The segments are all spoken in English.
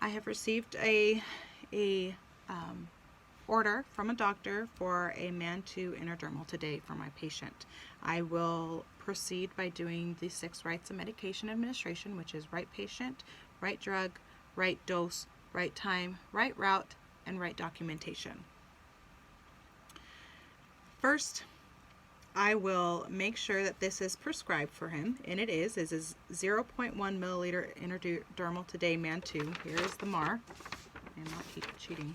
I have received a order from a doctor for a MAN2 intradermal today for my patient. I will proceed by doing the 6 rights of medication administration, which is right patient, right drug, right dose, right time, right route, and right documentation. First, I will make sure that this is prescribed for him, and it is. This is 0.1 milliliter intradermal today, MAN2. Here is the MAR. I'm not cheating.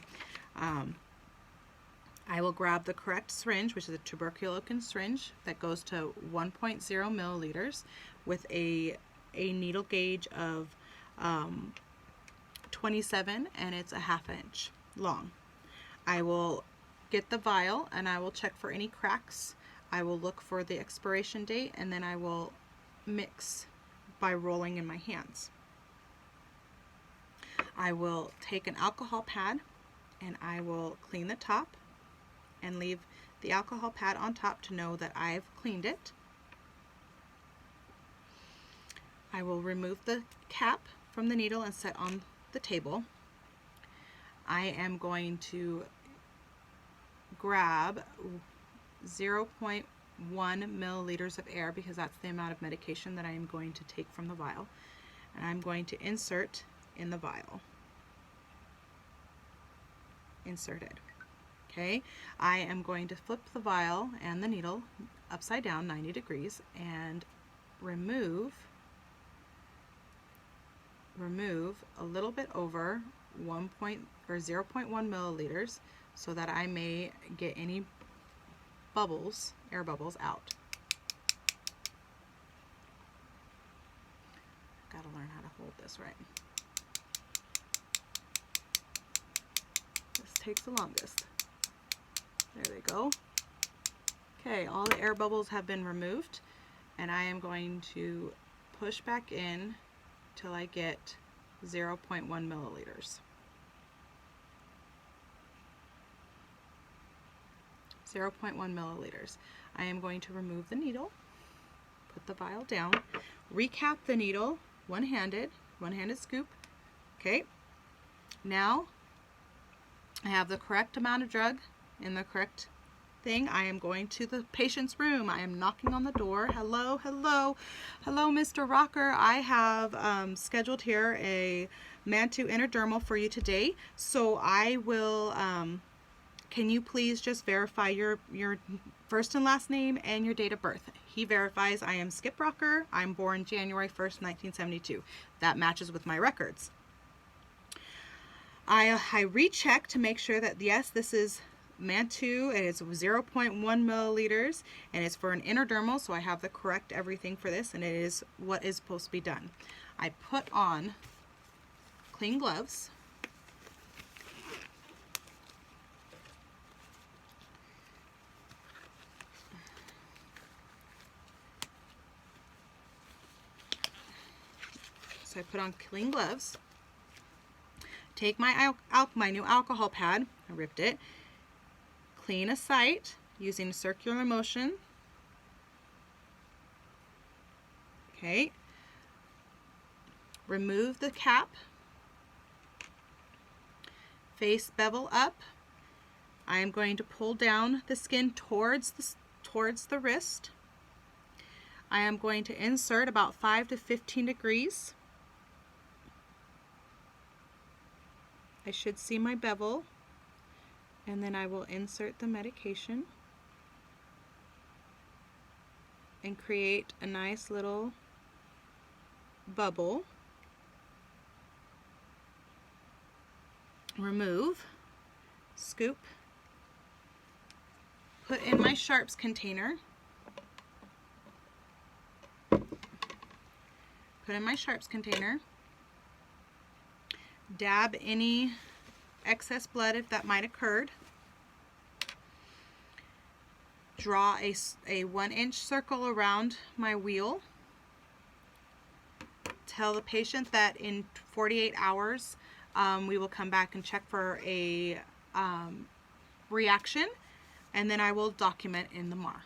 I will grab the correct syringe, which is a tuberculin syringe that goes to 1.0 milliliters with a needle gauge of 27, and it's a 1/2 inch long. I will get the vial and I will check for any cracks. I will look for the expiration date, and then I will mix by rolling in my hands. I will take an alcohol pad and I will clean the top and leave the alcohol pad on top to know that I've cleaned it. I will remove the cap from the needle and set on the table. I am going to grab 0.1 milliliters of air because that's the amount of medication that I am going to take from the vial, and I'm going to insert in the vial. Inserted. Okay, I am going to flip the vial and the needle upside down 90 degrees and remove a little bit over 0.1 milliliters so that I may get any bubbles, air bubbles, out. Gotta learn how to hold this right. This takes the longest. There they go. Okay, all the air bubbles have been removed, and I am going to push back in till I get 0.1 milliliters. 0.1 milliliters. I am going to remove the needle, put the vial down, recap the needle, one-handed scoop. Okay, now I have the correct amount of drug in the correct thing. I am going to the patient's room. I am knocking on the door. Hello, hello, hello, Mr. Rocker. I have scheduled here a MAN2 intradermal for you today. So I will, can you please just verify your first and last name and your date of birth? He verifies. I am Skip Rocker. I'm born January 1st, 1972. That matches with my records. I recheck to make sure that yes, this is MAN2, and it's 0.1 milliliters, and it's for an intradermal, so I have the correct everything for this, and it is what is supposed to be done. I put on clean gloves. So I put on clean gloves. Take my new alcohol pad, I ripped it, clean a site using circular motion. Okay. Remove the cap. Face bevel up. I am going to pull down the skin towards the wrist. I am going to insert about 5 to 15 degrees. I should see my bevel, and then I will insert the medication and create a nice little bubble. Remove, scoop, put in my sharps container, dab any excess blood if that might occurred, draw a 1-inch circle around my wheel, tell the patient that in 48 hours we will come back and check for a reaction, and then I will document in the MAR.